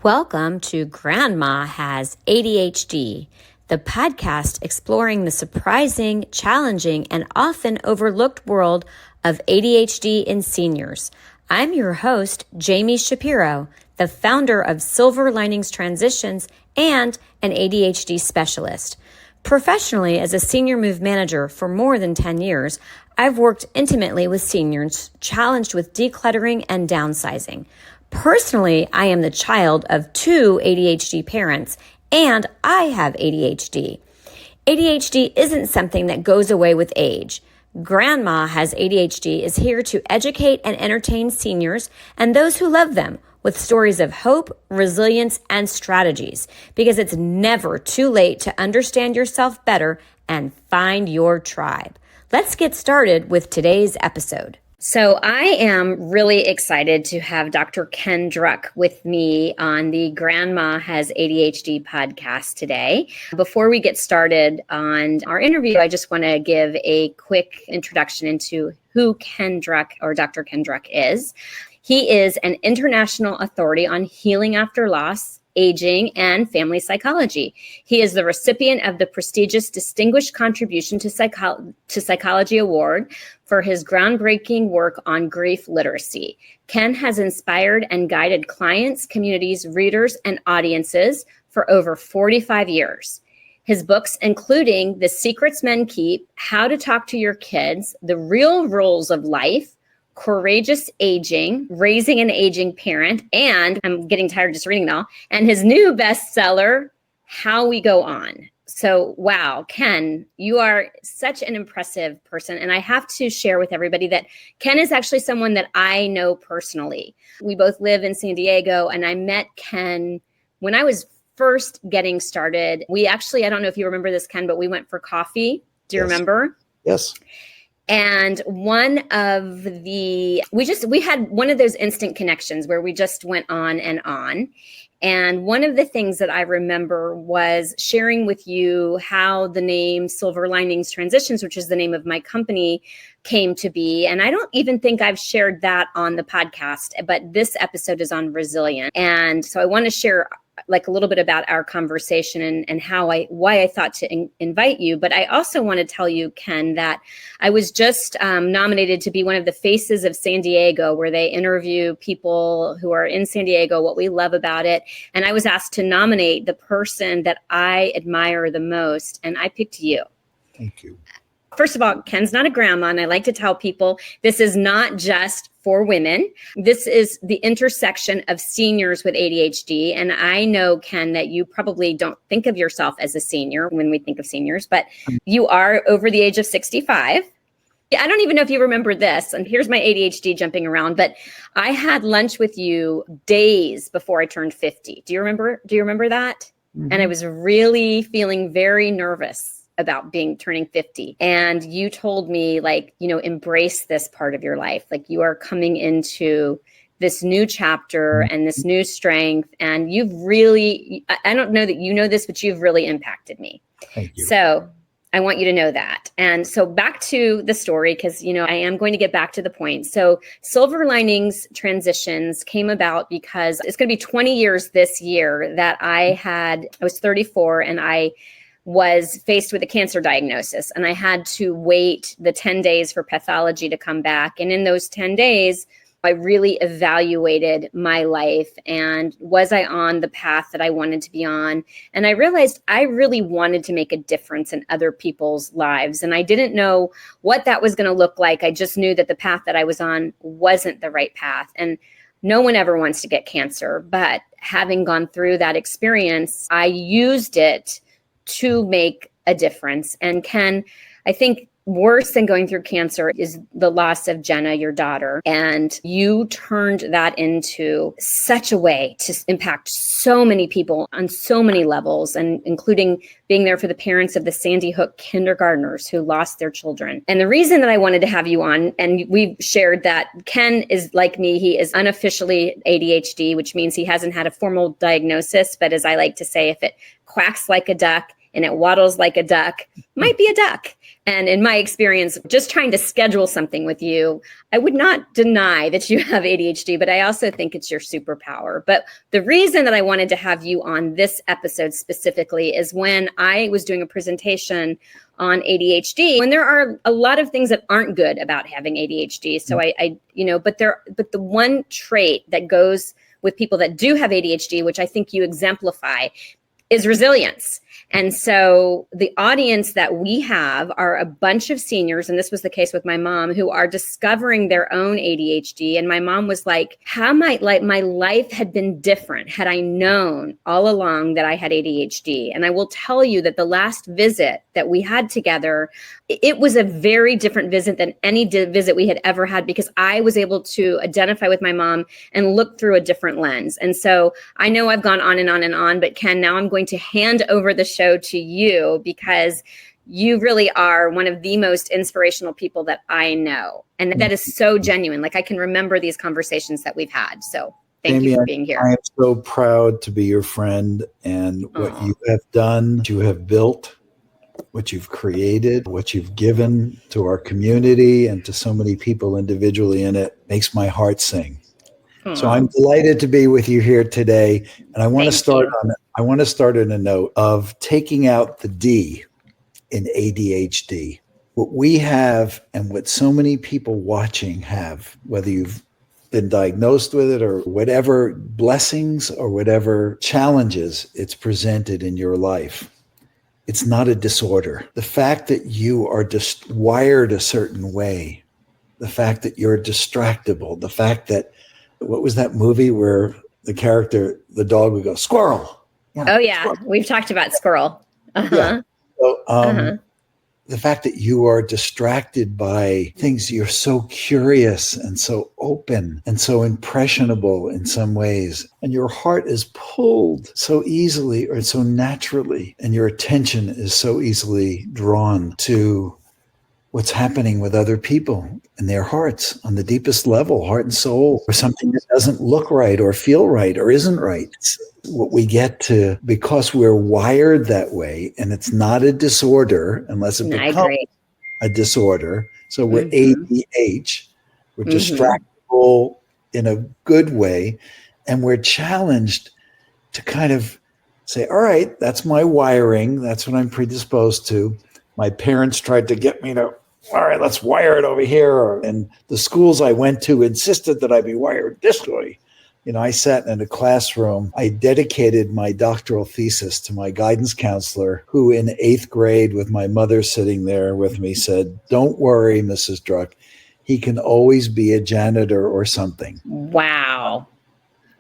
Welcome to Grandma Has ADHD, the podcast exploring the surprising, challenging, and often overlooked world of ADHD in seniors. I'm your host, Jami Shapiro, the founder of Silver Linings Transitions and an ADHD specialist. Professionally, as a senior move manager for more than 10 years, I've worked intimately with seniors challenged with decluttering and downsizing. Personally, I am the child of two ADHD parents, and I have ADHD. ADHD isn't something that goes away with age. Grandma Has ADHD is here to educate and entertain seniors and those who love them with stories of hope, resilience, and strategies, because it's never too late to understand yourself better and find your tribe. Let's get started with today's episode. So I am really excited to have Dr. Ken Druck with me on the Grandma Has ADHD podcast today. Before we get started on our interview, I just want to give a quick introduction into who Ken Druck or Dr. Ken Druck is. He is an international authority on healing after loss, aging, and family psychology. He is the recipient of the prestigious Distinguished Contribution to Psychology Award for his groundbreaking work on grief literacy. Ken has inspired and guided clients, communities, readers, and audiences for over 45 years. His books, including The Secrets Men Keep, How to Talk to Your Kids, The Real Rules of Life, Courageous Aging, Raising an Aging Parent, and I'm getting tired just reading now, and his new bestseller, How We Go On. So, wow, Ken, you are such an impressive person. And I have to share with everybody that Ken is actually someone that I know personally. We both live in San Diego, and I met Ken when I was first getting started. We actually, I don't know if you remember this, Ken, but we went for coffee. Do you remember? Yes. And we had one of those instant connections where we just went on and on. And one of the things that I remember was sharing with you how the name Silver Linings Transitions, which is the name of my company, came to be. And I don't even think I've shared that on the podcast, but this episode is on resilience. And so I want to share like a little bit about our conversation and why I thought to invite you. But I also want to tell you, Ken, that I was just nominated to be one of the faces of San Diego, where they interview people who are in San Diego, what we love about it. And I was asked to nominate the person that I admire the most, and I picked you. Thank you. First of all, Ken's not a grandma, and I like to tell people this is not just for women. This is the intersection of seniors with ADHD. And I know, Ken, that you probably don't think of yourself as a senior when we think of seniors, but you are over the age of 65. I don't even know if you remember this, and here's my ADHD jumping around, but I had lunch with you days before I turned 50. Do you remember that? Mm-hmm. And I was really feeling very nervous about turning 50. And you told me, embrace this part of your life. Like, you are coming into this new chapter and this new strength. And you've really, I don't know that you know this, but you've really impacted me. Thank you. So I want you to know that. And so back to the story, because, I am going to get back to the point. So Silver Linings Transitions came about because it's going to be 20 years this year that I was 34 and I was faced with a cancer diagnosis, and I had to wait the 10 days for pathology to come back. And in those 10 days, I really evaluated my life and was I on the path that I wanted to be on? And I realized I really wanted to make a difference in other people's lives. And I didn't know what that was going to look like. I just knew that the path that I was on wasn't the right path. And no one ever wants to get cancer, but having gone through that experience, I used it to make a difference. And Ken, I think worse than going through cancer is the loss of Jenna, your daughter. And you turned that into such a way to impact so many people on so many levels, and including being there for the parents of the Sandy Hook kindergartners who lost their children. And the reason that I wanted to have you on, and we've shared that Ken is like me, he is unofficially ADHD, which means he hasn't had a formal diagnosis. But as I like to say, if it quacks like a duck, and it waddles like a duck might be a duck. And in my experience, just trying to schedule something with you, I would not deny that you have ADHD, but I also think it's your superpower. But the reason that I wanted to have you on this episode specifically is when I was doing a presentation on ADHD, when there are a lot of things that aren't good about having ADHD. So but the one trait that goes with people that do have ADHD, which I think you exemplify, is resilience. And so the audience that we have are a bunch of seniors, and this was the case with my mom, who are discovering their own ADHD. And my mom was like, how might my life had been different had I known all along that I had ADHD. And I will tell you that the last visit that we had together, it was a very different visit than any visit we had ever had, because I was able to identify with my mom and look through a different lens. And so I know I've gone on and on and on, but Ken, now I'm going to hand over the show to you, because you really are one of the most inspirational people that I know. And that is so genuine. Like, I can remember these conversations that we've had. So thank Jami, you for being here. I am so proud to be your friend, and what you have done, what you have built, what you've created, what you've given to our community and to so many people individually in it makes my heart sing. So I'm delighted to be with you here today. And I want to start on a note of taking out the D in ADHD. What we have and what so many people watching have, whether you've been diagnosed with it or whatever blessings or whatever challenges it's presented in your life, it's not a disorder. The fact that you are just wired a certain way, the fact that you're distractible, the fact that, what was that movie where the character, the dog, would go, squirrel? Oh, yeah. Squirrel. We've talked about squirrel. Yeah. So, the fact that you are distracted by things, you're so curious and so open and so impressionable in some ways, and your heart is pulled so easily or so naturally, and your attention is so easily drawn to what's happening with other people and their hearts on the deepest level, heart and soul, or something that doesn't look right or feel right or isn't right. It's what we get to, because we're wired that way, and it's not a disorder unless it becomes a disorder. So we're ADH, we're distractible in a good way, and we're challenged to kind of say, all right, that's my wiring, that's what I'm predisposed to. My parents tried to get me to, all right, let's wire it over here. And the schools I went to insisted that I be wired this way. I sat in a classroom. I dedicated my doctoral thesis to my guidance counselor, who in 8th grade, with my mother sitting there with me, said, don't worry, Mrs. Druck, he can always be a janitor or something. Wow.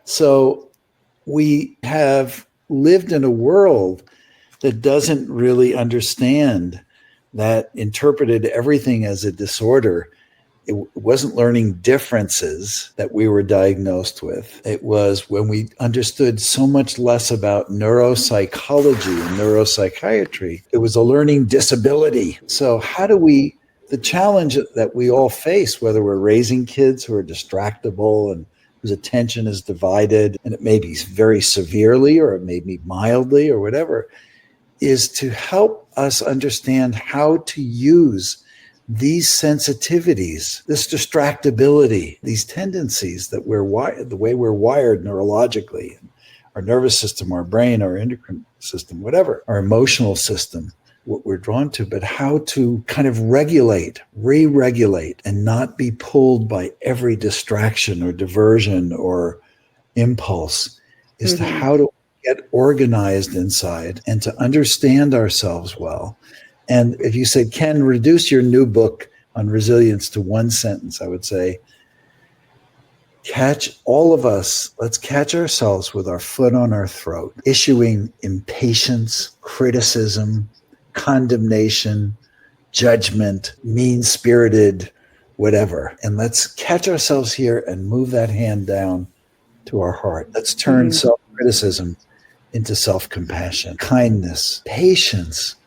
So we have lived in a world that doesn't really understand, that interpreted everything as a disorder. It wasn't learning differences that we were diagnosed with. It was when we understood so much less about neuropsychology and neuropsychiatry. It was a learning disability. So the challenge that we all face, whether we're raising kids who are distractible and whose attention is divided, and it may be very severely or it may be mildly or whatever, is to help us understand how to use these sensitivities, this distractibility, these tendencies that we're wired, the way we're wired neurologically, our nervous system, our brain, our endocrine system, whatever, our emotional system, what we're drawn to, but how to kind of regulate, re-regulate, and not be pulled by every distraction or diversion or impulse, is to how to get organized inside and to understand ourselves well. And if you said, Ken, reduce your new book on resilience to one sentence, I would say, let's catch ourselves with our foot on our throat, issuing impatience, criticism, condemnation, judgment, mean-spirited, whatever. And let's catch ourselves here and move that hand down to our heart. Let's turn self-criticism into self-compassion, kindness, patience,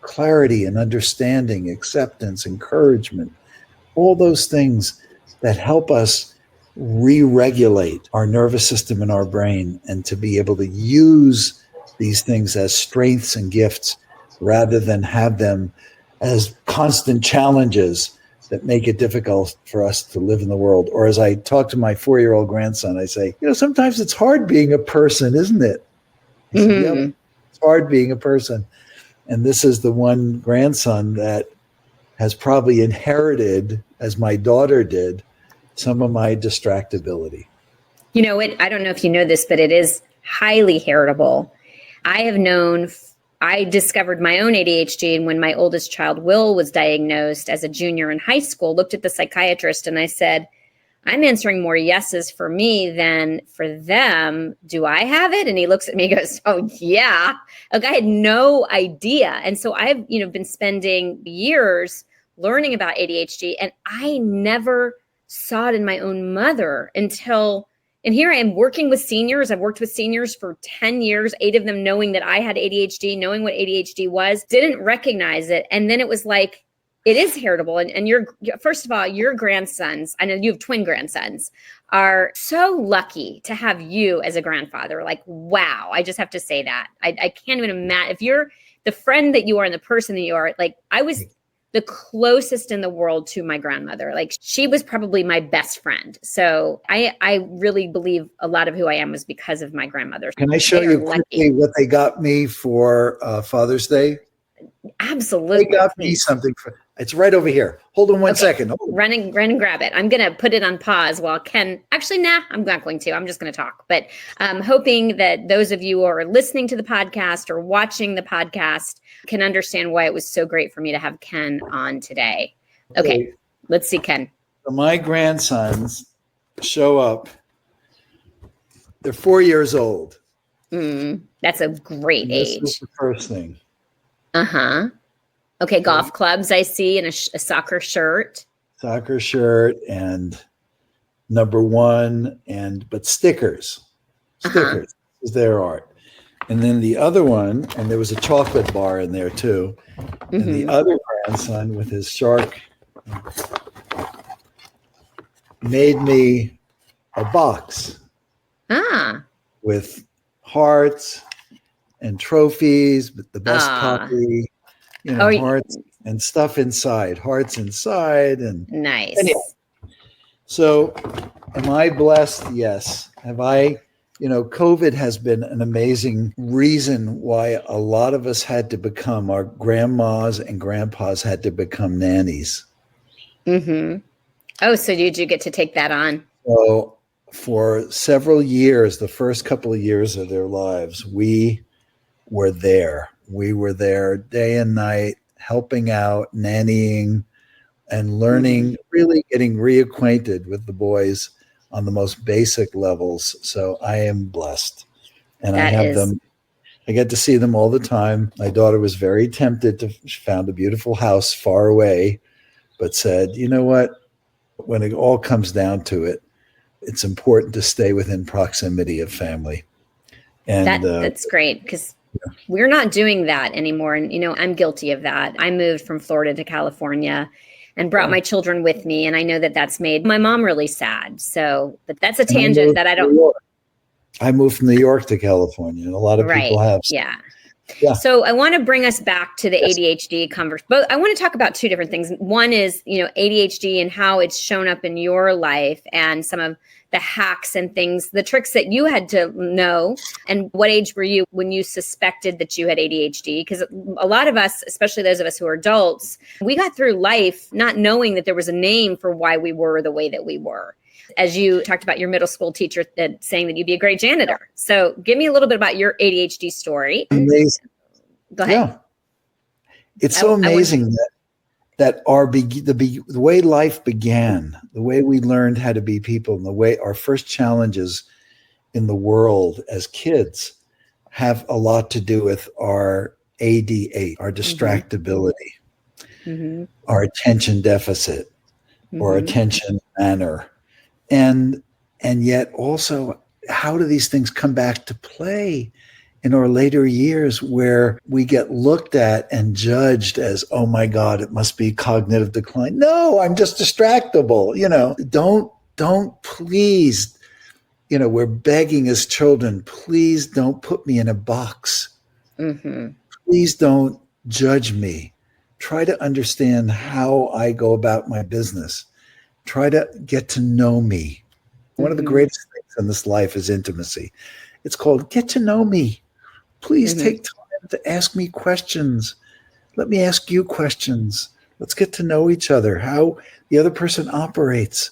clarity and understanding, acceptance, encouragement, all those things that help us re-regulate our nervous system and our brain, and to be able to use these things as strengths and gifts rather than have them as constant challenges that make it difficult for us to live in the world. Or as I talk to my 4-year-old grandson, I say, sometimes it's hard being a person, isn't it? He said, yeah, it's hard being a person. And this is the one grandson that has probably inherited, as my daughter did, some of my distractibility. I don't know if you know this, but it is highly heritable. I discovered my own ADHD, and when my oldest child, Will, was diagnosed as a junior in high school, looked at the psychiatrist and I said, I'm answering more yeses for me than for them. Do I have it? And he looks at me and goes, oh, yeah. Like, I had no idea. And so I've, been spending years learning about ADHD, and I never saw it in my own mother until, and here I am working with seniors. I've worked with seniors for 10 years, 8 of them knowing that I had ADHD, knowing what ADHD was, didn't recognize it. And then it was like, it is heritable. And first of all, your grandsons, I know you have twin grandsons, are so lucky to have you as a grandfather. Like, wow, I just have to say that. I can't even imagine. If you're the friend that you are and the person that you are, like, I was the closest in the world to my grandmother. Like, she was probably my best friend. So I really believe a lot of who I am was because of my grandmother. Can I show you quickly what they got me for Father's Day? Absolutely. They got me something. It's right over here. Hold on one second. Run and grab it. I'm going to put it on pause while Ken, actually, I'm not going to. I'm just going to talk. But I'm hoping that those of you who are listening to the podcast or watching the podcast can understand why it was so great for me to have Ken on today. Okay, let's see, Ken. So my grandsons show up. They're 4 years old. That's a great age. This is the first thing. Uh-huh. Okay, golf clubs I see, and a soccer shirt. Soccer shirt and number 1, but stickers. Stickers is their art. And then the other one, and there was a chocolate bar in there too. And the other grandson with his shark made me a box with hearts and trophies, but the best puppy, hearts and stuff inside, hearts inside. And nice. Anyway, so am I blessed? Yes. Have I, COVID has been an amazing reason why a lot of us had to become, our grandmas and grandpas had to become nannies. Oh, so did you get to take that on? So for several years, the first couple of years of their lives, we were there. We were there day and night, helping out, nannying, and learning, really getting reacquainted with the boys on the most basic levels. So I am blessed. And I have them. I get to see them all the time. My daughter was very tempted she found a beautiful house far away, but said, you know what? When it all comes down to it, it's important to stay within proximity of family. And that's great, because we're not doing that anymore. And, I'm guilty of that. I moved from Florida to California and brought my children with me. And I know that that's made my mom really sad. So, but that's a tangent that I don't. I moved from New York to California, and a lot of people have. Yeah. So I want to bring us back to the ADHD conversation. But I want to talk about 2 different things. One is, ADHD and how it's shown up in your life, and some of the hacks and things, the tricks that you had to know. And what age were you when you suspected that you had ADHD? Because a lot of us, especially those of us who are adults, we got through life not knowing that there was a name for why we were the way that we were. As you talked about your middle school teacher saying that you'd be a great janitor. So give me a little bit about your ADHD story. Amazing. Go ahead. Yeah. It's so amazing that the way life began, the way we learned how to be people, and the way our first challenges in the world as kids have a lot to do with our ADHD, our distractibility, our attention deficit, or attention manner. And yet also, how do these things come back to play in our later years, where we get looked at and judged as, oh my God, it must be cognitive decline. No, I'm just distractible. Don't please, we're begging as children, please don't put me in a box. Please don't judge me. Try to understand how I go about my business. Try to get to know me. One of the greatest things in this life is intimacy. It's called get to know me. Please take time to ask me questions. Let me ask you questions. Let's get to know each other, how the other person operates.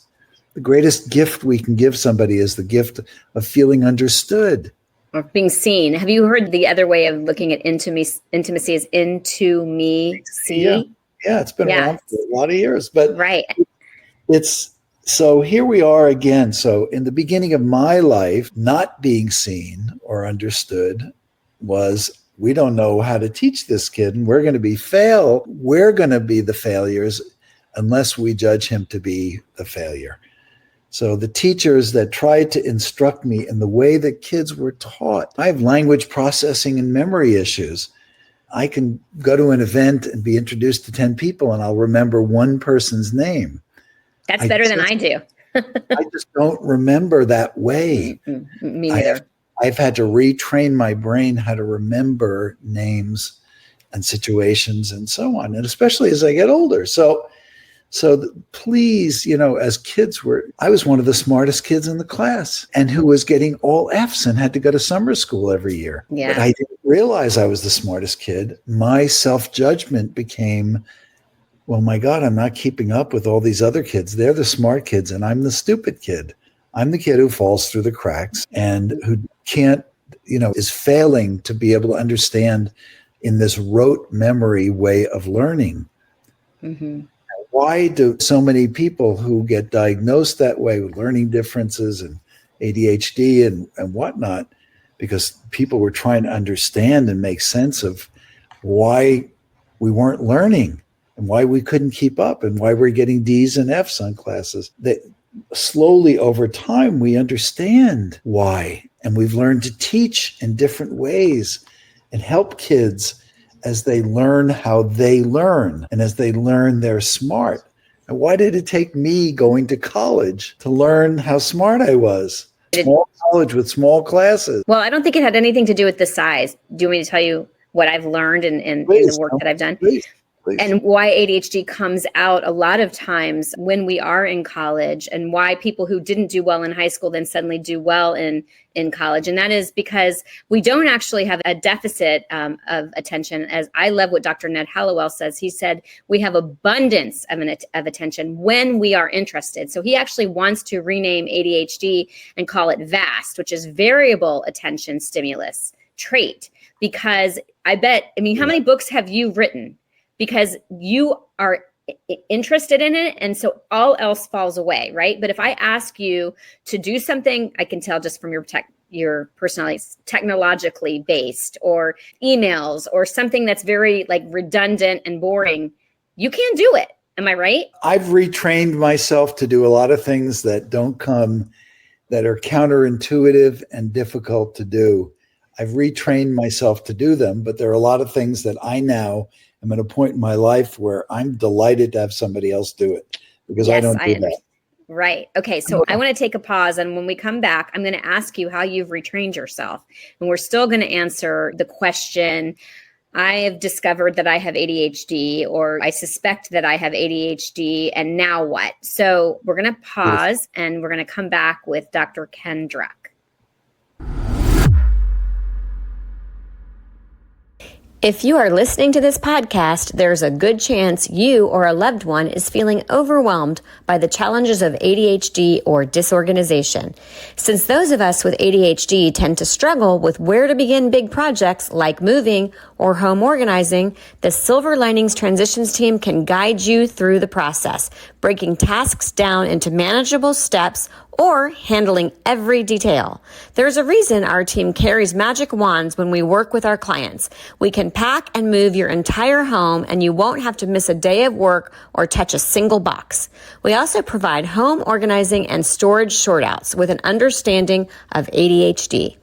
The greatest gift we can give somebody is the gift of feeling understood. Or being seen. Have you heard the other way of looking at intimacy is into me, see? Yeah, it's been around for a lot of years. But right. It's so here we are again. So in the beginning of my life, not being seen or understood was, we don't know how to teach this kid, and we're going to We're going to be the failures unless we judge him to be the failure. So the teachers that tried to instruct me in the way that kids were taught, I have language processing and memory issues. I can go to an event and be introduced to 10 people and I'll remember one person's name. That's better than I do. I just don't remember that way. Me neither. I've had to retrain my brain how to remember names and situations and so on, and especially as I get older. So please, as kids I was one of the smartest kids in the class and who was getting all Fs and had to go to summer school every year. Yeah. But I didn't realize I was the smartest kid. My self-judgment became, well, my God, I'm not keeping up with all these other kids. They're the smart kids and I'm the stupid kid. I'm the kid who falls through the cracks and who can't, is failing to be able to understand in this rote memory way of learning. Mm-hmm. Why do so many people who get diagnosed that way with learning differences and ADHD and whatnot? Because people were trying to understand and make sense of why we weren't learning and why we couldn't keep up and why we're getting D's and F's on classes. That slowly over time, we understand why. And we've learned to teach in different ways and help kids as they learn how they learn. And as they learn, they're smart. And why did it take me going to college to learn how smart I was? Small college with small classes. Well, I don't think it had anything to do with the size. Do you want me to tell you what I've learned in the work that I've done? Please. And why ADHD comes out a lot of times when we are in college, and why people who didn't do well in high school then suddenly do well in college. And that is because we don't actually have a deficit of attention. As I love what Dr. Ned Hallowell says, he said, we have abundance of attention when we are interested. So he actually wants to rename ADHD and call it VAST, which is variable attention stimulus trait. Because how many books have you written? Because you are interested in it, and so all else falls away, right? But if I ask you to do something, I can tell just from your personality, technologically based, or emails, or something that's very redundant and boring, you can't do it. Am I right? I've retrained myself to do a lot of things that that are counterintuitive and difficult to do. I've retrained myself to do them, but there are a lot of things that I now am at a point in my life where I'm delighted to have somebody else do it, because I don't do that. Right. Okay. So I want to take a pause. And when we come back, I'm going to ask you how you've retrained yourself. And we're still going to answer the question, I have discovered that I have ADHD, or I suspect that I have ADHD, and now what? So we're going to pause and we're going to come back with Dr. Ken Druck. If you are listening to this podcast, there's a good chance you or a loved one is feeling overwhelmed by the challenges of ADHD or disorganization. Since those of us with ADHD tend to struggle with where to begin big projects like moving or home organizing, the Silver Linings Transitions team can guide you through the process, breaking tasks down into manageable steps or handling every detail. There's a reason our team carries magic wands when we work with our clients. We can pack and move your entire home, and you won't have to miss a day of work or touch a single box. We also provide home organizing and storage sortouts with an understanding of ADHD.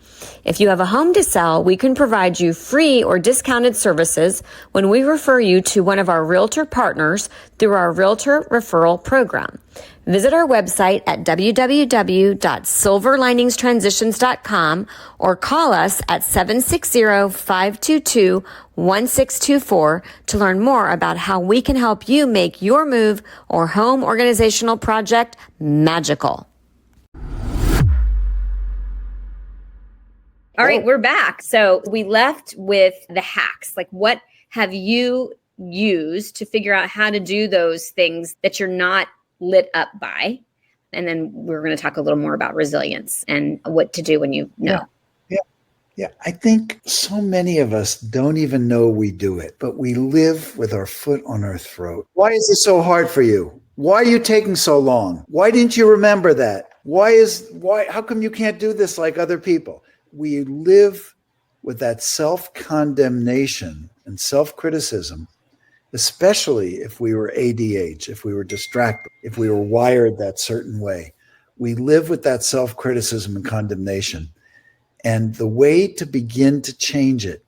If you have a home to sell, we can provide you free or discounted services when we refer you to one of our realtor partners through our realtor referral program. Visit our website at www.silverliningstransitions.com or call us at 760-522-1624 to learn more about how we can help you make your move or home organizational project magical. All right, we're back. So we left with the hacks. Like, what have you used to figure out how to do those things that you're not lit up by? And then we're going to talk a little more about resilience and what to do when you know. Yeah. I think so many of us don't even know we do it, but we live with our foot on our throat. Why is it so hard for you? Why are you taking so long? Why didn't you remember that? How come you can't do this like other people? We live with that self-condemnation and self-criticism, especially if we were ADH, if we were distracted, if we were wired that certain way. We live with that self-criticism and condemnation. And the way to begin to change it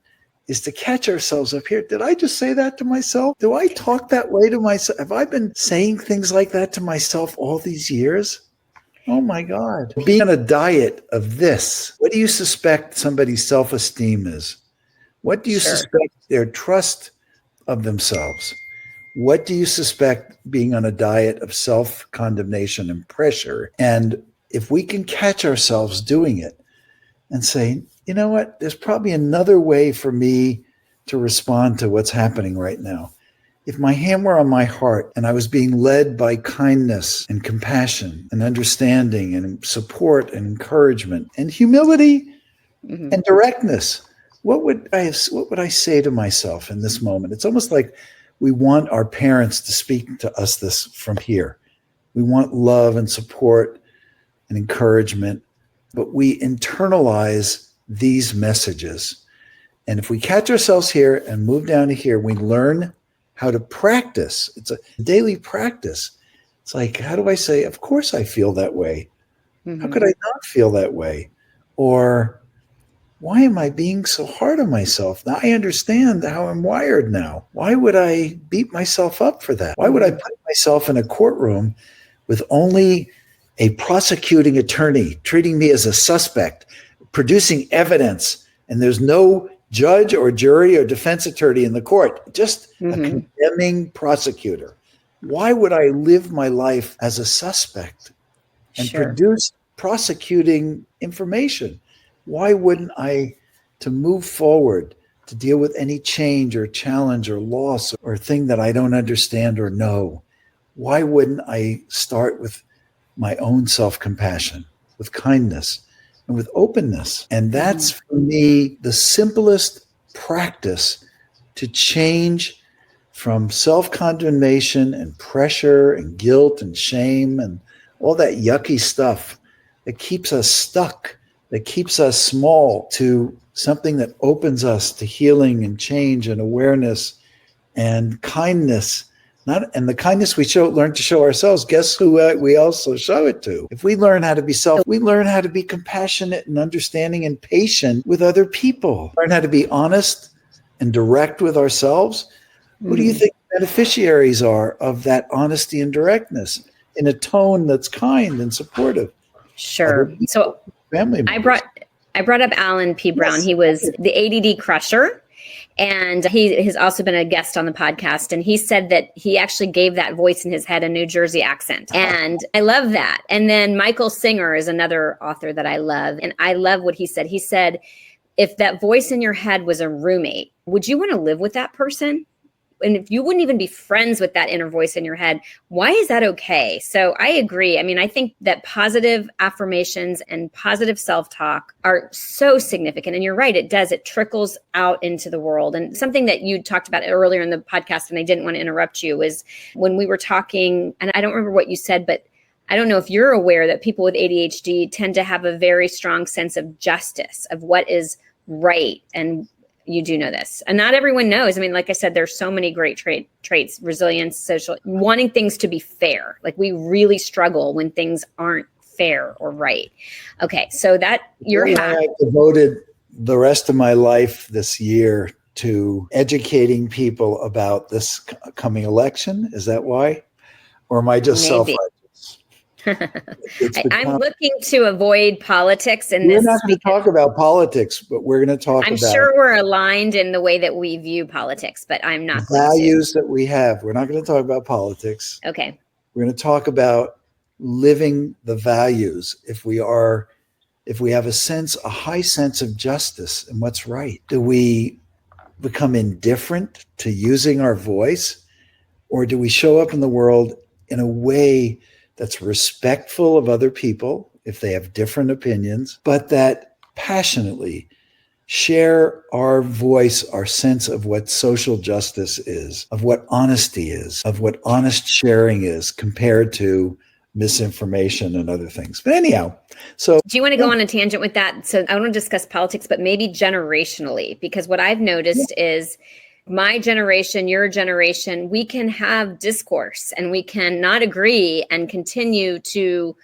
is to catch ourselves up here. Did I just say that to myself? Do I talk that way to myself? Have I been saying things like that to myself all these years? Oh my God. Being on a diet of this, what do you suspect somebody's self-esteem is? What do you suspect their trust of themselves? What do you suspect being on a diet of self-condemnation and pressure? And if we can catch ourselves doing it and say, you know what, there's probably another way for me to respond to what's happening right now. If my hand were on my heart and I was being led by kindness and compassion and understanding and support and encouragement and humility and directness, what would I say to myself in this moment? It's almost like we want our parents to speak to us this from here. We want love and support and encouragement, but we internalize these messages. And if we catch ourselves here and move down to here, we learn how to practice. It's a daily practice. It's like, how do I say, of course I feel that way. How could I not feel that way? Or why am I being so hard on myself? Now I understand how I'm wired now. Why would I beat myself up for that? Why would I put myself in a courtroom with only a prosecuting attorney treating me as a suspect, producing evidence, and there's no judge or jury or defense attorney in the court, just a condemning prosecutor? Why would I live my life as a suspect and produce prosecuting information? Why wouldn't I, to move forward, to deal with any change or challenge or loss or thing that I don't understand or know, why wouldn't I start with my own self-compassion, with kindness, and with openness? And that's, for me, the simplest practice to change from self-condemnation and pressure and guilt and shame and all that yucky stuff that keeps us stuck, that keeps us small, to something that opens us to healing and change and awareness and kindness. And the kindness we learn to show ourselves, guess who we also show it to? If we learn how to be we learn how to be compassionate and understanding and patient with other people. Learn how to be honest and direct with ourselves. Who do you think beneficiaries are of that honesty and directness in a tone that's kind and supportive? Sure. So family members. I brought up Alan P. Brown. He was the ADD crusher. And he has also been a guest on the podcast. And he said that he actually gave that voice in his head a New Jersey accent. And I love that. And then Michael Singer is another author that I love. And I love what he said. He said, if that voice in your head was a roommate, would you want to live with that person? And if you wouldn't even be friends with that inner voice in your head, why is that okay? So I agree. I mean, I think that positive affirmations and positive self-talk are so significant. And you're right, it does. It trickles out into the world. And something that you talked about earlier in the podcast, and I didn't want to interrupt you, is when we were talking, and I don't remember what you said, but I don't know if you're aware that people with ADHD tend to have a very strong sense of justice, of what is right. And you do know this. And not everyone knows. I mean, like I said, there's so many great traits, resilience, social, wanting things to be fair. Like we really struggle when things aren't fair or right. Okay. So that your hack. I devoted the rest of my life this year to educating people about this coming election. Is that why? Or am I just self-righteous? I'm looking to avoid politics in this. We're not going to talk about politics, but we're going to talk I'm about sure we're aligned in the way that we view politics, but I'm not going to. Values that we have. We're not going to talk about politics. Okay. We're going to talk about living the values. If we have a high sense of justice and what's right, do we become indifferent to using our voice, or do we show up in the world in a way that's respectful of other people if they have different opinions, but that passionately share our voice, our sense of what social justice is, of what honesty is, of what honest sharing is compared to misinformation and other things. But anyhow, so do you want to go on a tangent with that? So I want to discuss politics, but maybe generationally, because what I've noticed is my generation, your generation, we can have discourse and we can not agree and continue to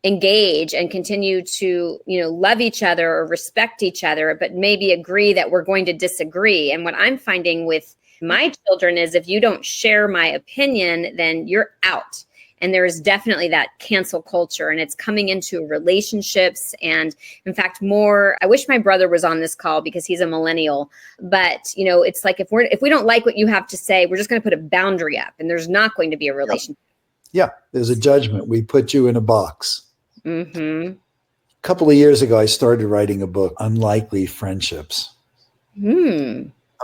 engage and continue to, love each other or respect each other, but maybe agree that we're going to disagree. And what I'm finding with my children is if you don't share my opinion, then you're out. And there is definitely that cancel culture, and it's coming into relationships. And in fact, I wish my brother was on this call because he's a millennial, but it's like, if we don't like what you have to say, we're just going to put a boundary up and there's not going to be a relationship. Yeah. There's a judgment. We put you in a box. Mm-hmm. A couple of years ago, I started writing a book, Unlikely Friendships,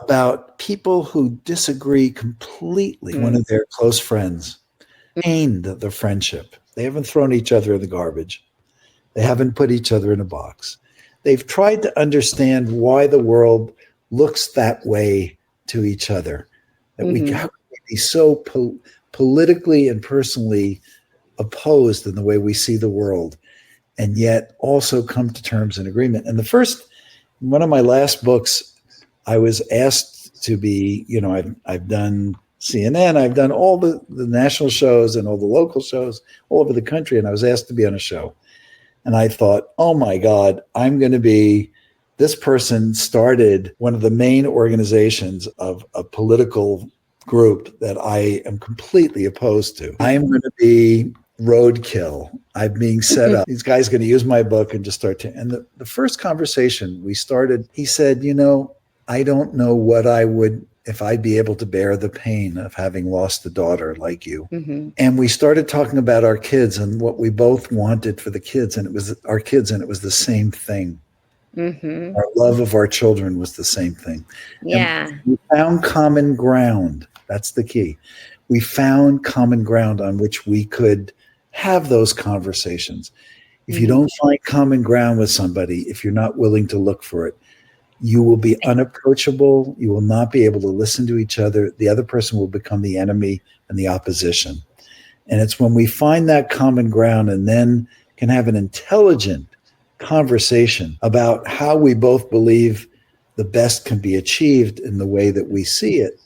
about people who disagree completely. One of their close friends maintained the friendship. They haven't thrown each other in the garbage. They haven't put each other in a box. They've tried to understand why the world looks that way to each other, that we can be so politically and personally opposed in the way we see the world, and yet also come to terms and agreement. And one of my last books, I was asked to be, I've done CNN, I've done all the national shows and all the local shows all over the country, and I was asked to be on a show. And I thought, oh my God, this person started one of the main organizations of a political group that I am completely opposed to. I am going to be roadkill. I'm being set up. These guys are going to use my book and just start to. And the first conversation we started, he said, I don't know what I would, if I'd be able to bear the pain of having lost a daughter like you. Mm-hmm. And we started talking about our kids and what we both wanted for the kids. And it was our kids, and it was the same thing. Mm-hmm. Our love of our children was the same thing. Yeah. And we found common ground. That's the key. We found common ground on which we could have those conversations. If you don't find common ground with somebody, if you're not willing to look for it, you will be unapproachable. You will not be able to listen to each other. The other person will become the enemy and the opposition. And it's when we find that common ground and then can have an intelligent conversation about how we both believe the best can be achieved in the way that we see it,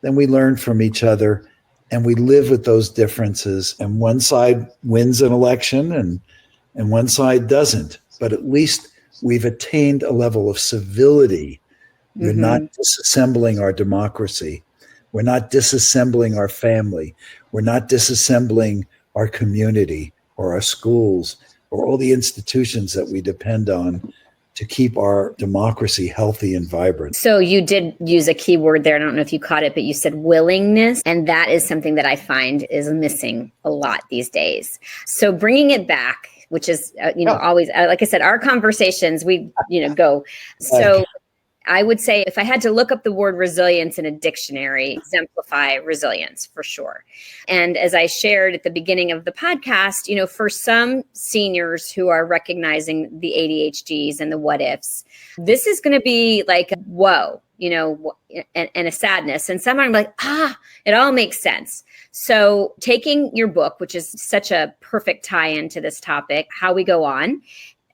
then we learn from each other and we live with those differences. And one side wins an election and one side doesn't. But at least we've attained a level of civility. We're not disassembling our democracy. We're not disassembling our family. We're not disassembling our community or our schools or all the institutions that we depend on to keep our democracy healthy and vibrant. So you did use a key word there. I don't know if you caught it, but you said willingness. And that is something that I find is missing a lot these days. So bringing it back, which is, always, like I said, our conversations, we, go. So I would say if I had to look up the word resilience in a dictionary, exemplify resilience for sure. And as I shared at the beginning of the podcast, for some seniors who are recognizing the ADHDs and the what ifs, this is going to be like, whoa, and a sadness. And some are like, it all makes sense. So taking your book, which is such a perfect tie-in to this topic, how we go on,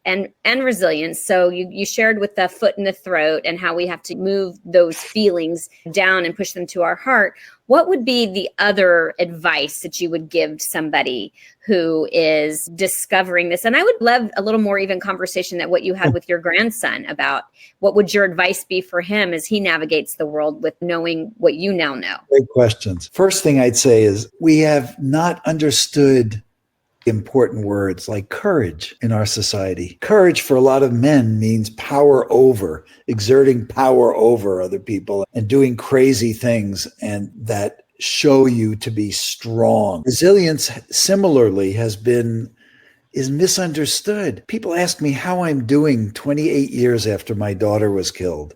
and resilience. So you shared with the foot in the throat and how we have to move those feelings down and push them to our heart. What would be the other advice that you would give somebody who is discovering this? And I would love a little more even conversation that what you had with your grandson about what would your advice be for him as he navigates the world with knowing what you now know? Great questions. First thing I'd say is we have not understood important words like courage in our society. Courage for a lot of men means power over, exerting power over other people and doing crazy things and that show you to be strong. Resilience similarly is misunderstood. People ask me how I'm doing 28 years after my daughter was killed.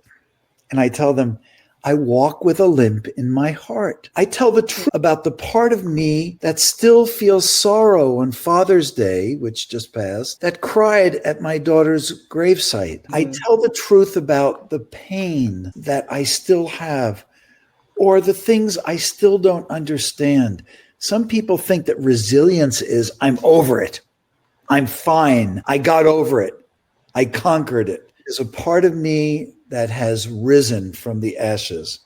And I tell them, I walk with a limp in my heart. I tell the truth about the part of me that still feels sorrow on Father's Day, which just passed, that cried at my daughter's gravesite. I tell the truth about the pain that I still have or the things I still don't understand. Some people think that resilience is, I'm over it. I'm fine. I got over it. I conquered it. There's a part of me that has risen from the ashes,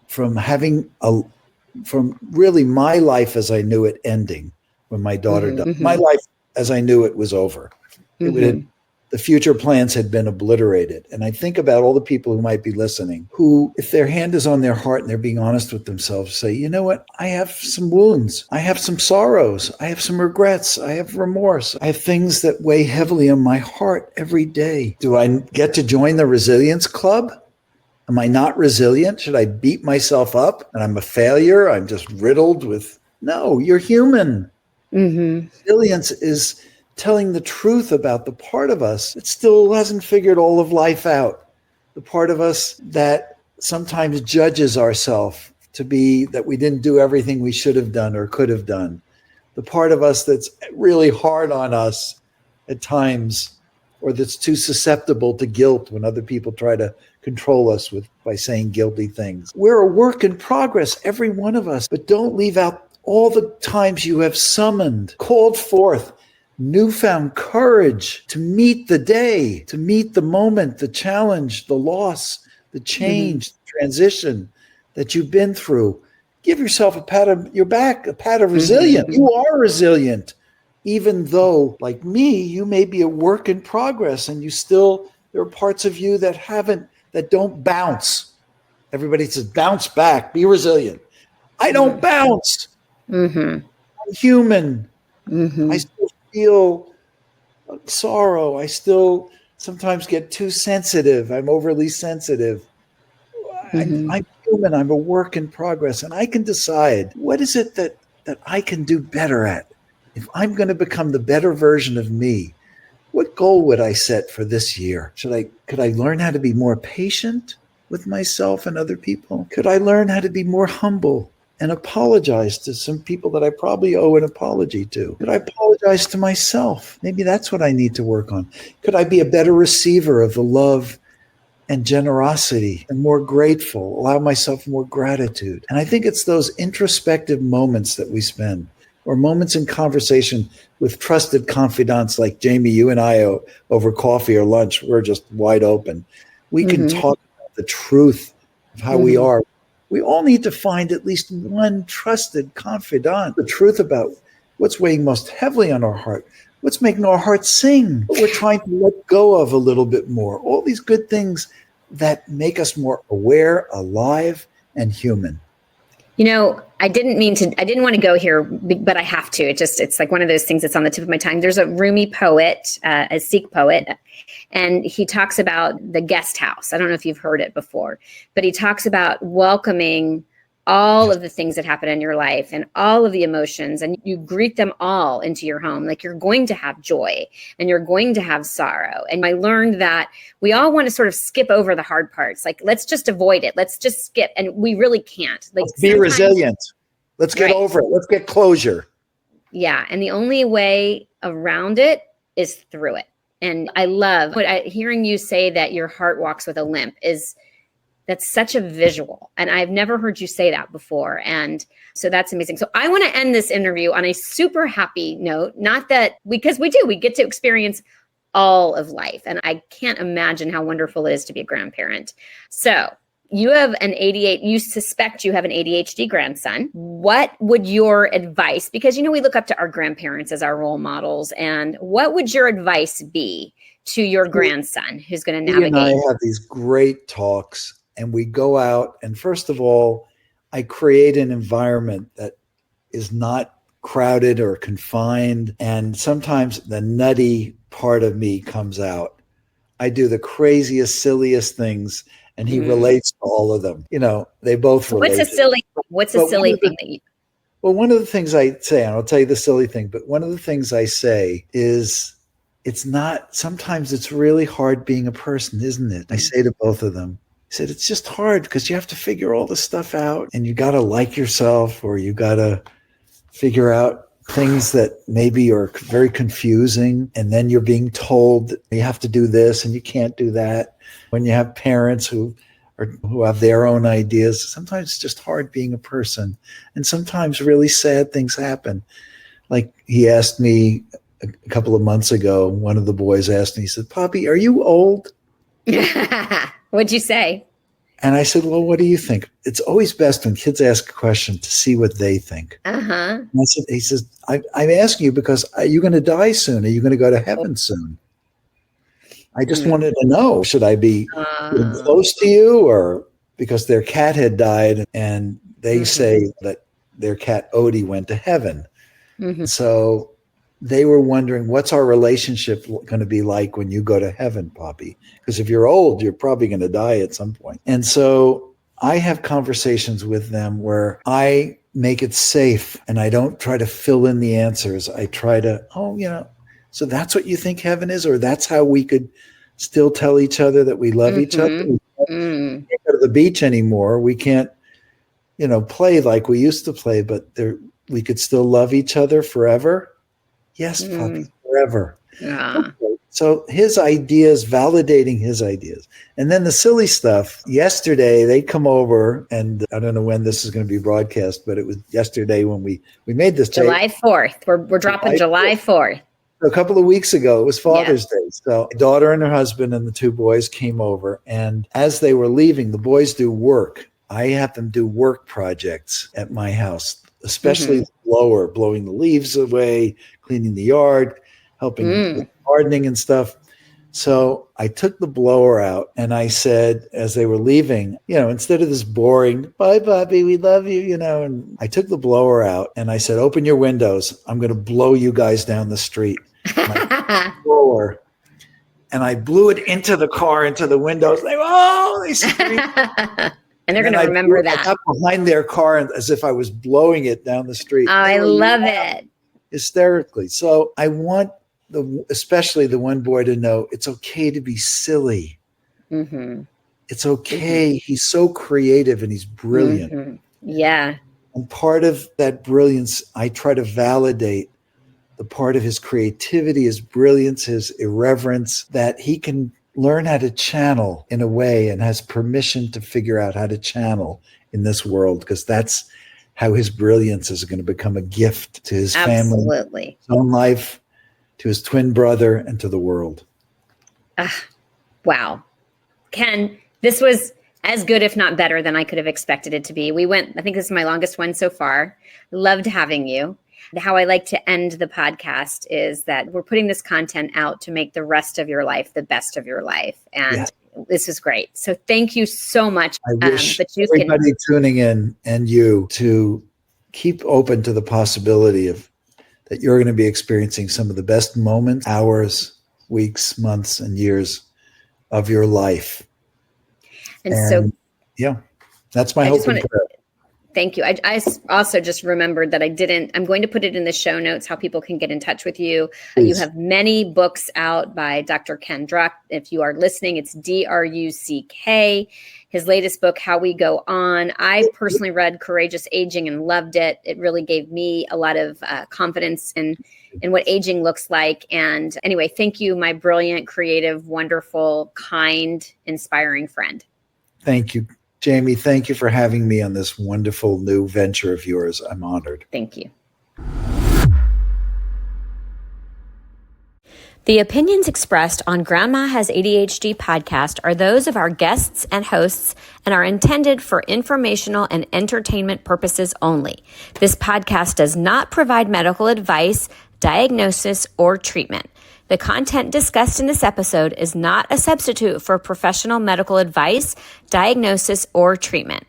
from really my life as I knew it ending when my daughter died. My life as I knew it was over. The future plans had been obliterated. And I think about all the people who might be listening, who, if their hand is on their heart and they're being honest with themselves, say, you know what? I have some wounds. I have some sorrows. I have some regrets. I have remorse. I have things that weigh heavily on my heart every day. Do I get to join the Resilience Club? Am I not resilient? Should I beat myself up and I'm a failure? I'm just riddled with, no, you're human. Resilience is telling the truth about the part of us that still hasn't figured all of life out. The part of us that sometimes judges ourselves to be that we didn't do everything we should have done or could have done. The part of us that's really hard on us at times, or that's too susceptible to guilt when other people try to control us by saying guilty things. We're a work in progress, every one of us, but don't leave out all the times you have summoned, called forth, newfound courage to meet the day, to meet the moment, the challenge, the loss, the change, the transition that you've been through. Give yourself a pat on your back, a pat of resilience. You are resilient, even though, like me, you may be a work in progress and there are parts of you that don't bounce. Everybody says, bounce back, be resilient. I don't bounce. I'm human. I still feel sorrow. I still sometimes get too sensitive. I'm overly sensitive. I'm human. I'm a work in progress. And I can decide what is it that I can do better at. If I'm going to become the better version of me, what goal would I set for this year? Could I learn how to be more patient with myself and other people? Could I learn how to be more humble and apologize to some people that I probably owe an apology to? Could I apologize to myself? Maybe that's what I need to work on. Could I be a better receiver of the love and generosity and more grateful, allow myself more gratitude? And I think it's those introspective moments that we spend, or moments in conversation with trusted confidants like Jami, you and I over coffee or lunch. We're just wide open. We can talk about the truth of how we are. We all need to find at least one trusted confidant, the truth about what's weighing most heavily on our heart, what's making our heart sing, what we're trying to let go of a little bit more, all these good things that make us more aware, alive, and human. You know, I didn't want to go here, but I have to. It's like one of those things that's on the tip of my tongue. There's a Rumi poet, a Sikh poet, and he talks about the guest house. I don't know if you've heard it before, but he talks about welcoming all of the things that happen in your life and all of the emotions, and you greet them all into your home. Like, you're going to have joy and you're going to have sorrow. And I learned that we all want to sort of skip over the hard parts. Like, let's just avoid it. Let's just skip. And we really can't. Like, let's be resilient. Let's get over it. Let's get closure. Yeah. And the only way around it is through it. And I love hearing you say that your heart walks with a limp. That's such a visual. And I've never heard you say that before. And so that's amazing. So I want to end this interview on a super happy note, because we get to experience all of life. And I can't imagine how wonderful it is to be a grandparent. So you have you suspect you have an ADHD grandson. What would your advice, because, we look up to our grandparents as our role models, and what would your advice be to your grandson who's going to navigate? He and I have these great talks. And we go out, and first of all, I create an environment that is not crowded or confined. And sometimes the nutty part of me comes out. I do the craziest, silliest things, and he relates to all of them. They both relate. What's a silly thing that you... Well, one of the things I say, and I'll tell you the silly thing, but one of the things I say is sometimes it's really hard being a person, isn't it? I say to both of them, I said, it's just hard because you have to figure all this stuff out, and you got to like yourself, or you got to figure out things that maybe are very confusing. And then you're being told you have to do this and you can't do that. When you have parents who have their own ideas, sometimes it's just hard being a person. And sometimes really sad things happen. Like he asked me a couple of months ago, one of the boys asked me, he said, Poppy, are you old? What'd you say? And I said, well, what do you think? It's always best when kids ask a question to see what they think. Uh-huh. And he says, I'm asking you because are you going to die soon? Are you going to go to heaven soon? I just wanted to know, should I be close to you, or because their cat had died and they say that their cat Odie went to heaven. So they were wondering, what's our relationship going to be like when you go to heaven, Poppy? Because if you're old, you're probably going to die at some point. And so I have conversations with them where I make it safe and I don't try to fill in the answers. I try to, so that's what you think heaven is, or that's how we could still tell each other that we love each other. We can't go to the beach anymore. We can't, play like we used to play, but we could still love each other forever. Yes, Poppy, forever. Yeah. Okay. So his ideas, validating his ideas. And then the silly stuff. Yesterday, they come over, and I don't know when this is going to be broadcast, but it was yesterday when we made this tape. July 4th. We're dropping July 4th. A couple of weeks ago, it was Father's Day. So my daughter and her husband and the two boys came over. And as they were leaving, the boys do work. I have them do work projects at my house, especially the blower, blowing the leaves away, cleaning the yard, helping with gardening and stuff. So I took the blower out and I said, as they were leaving, instead of this boring, bye, Bobby, we love you, and I took the blower out and I said, open your windows. I'm going to blow you guys down the street. Blower. And I blew it into the car, into the windows. They screamed. And they're going to remember that. I got behind their car as if I was blowing it down the street. Oh, I love it. Hysterically. So I want especially the one boy to know it's okay to be silly. It's okay. He's so creative and he's brilliant. Yeah. And part of that brilliance, I try to validate the part of his creativity, his brilliance, his irreverence, that he can learn how to channel in a way and has permission to figure out how to channel in this world, because that's how his brilliance is going to become a gift to his family, his own life, to his twin brother, and to the world. Wow. Ken, this was as good, if not better, than I could have expected it to be. I think this is my longest one so far. Loved having you. How I like to end the podcast is that we're putting this content out to make the rest of your life the best of your life. And this is great. So thank you so much. I wish everybody tuning in and you to keep open to the possibility of that you're going to be experiencing some of the best moments, hours, weeks, months, and years of your life. And so, that's my hope and prayer. Thank you. I also just remembered that I'm going to put it in the show notes, how people can get in touch with you. You have many books out by Dr. Ken Druck. If you are listening, it's Druck. His latest book, How We Go On. I personally read Courageous Aging and loved it. It really gave me a lot of confidence in what aging looks like. And anyway, thank you, my brilliant, creative, wonderful, kind, inspiring friend. Thank you, Jami. Thank you for having me on this wonderful new venture of yours. I'm honored. Thank you. The opinions expressed on Grandma Has ADHD podcast are those of our guests and hosts and are intended for informational and entertainment purposes only. This podcast does not provide medical advice, diagnosis, or treatment. The content discussed in this episode is not a substitute for professional medical advice, diagnosis, or treatment.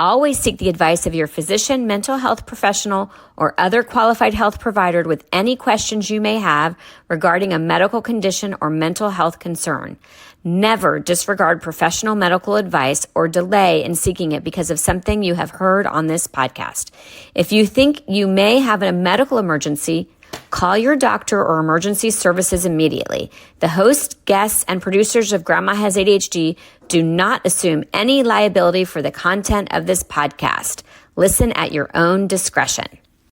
Always seek the advice of your physician, mental health professional, or other qualified health provider with any questions you may have regarding a medical condition or mental health concern. Never disregard professional medical advice or delay in seeking it because of something you have heard on this podcast. If you think you may have a medical emergency, call your doctor or emergency services immediately. The host, guests, and producers of Grandma Has ADHD do not assume any liability for the content of this podcast. Listen at your own discretion.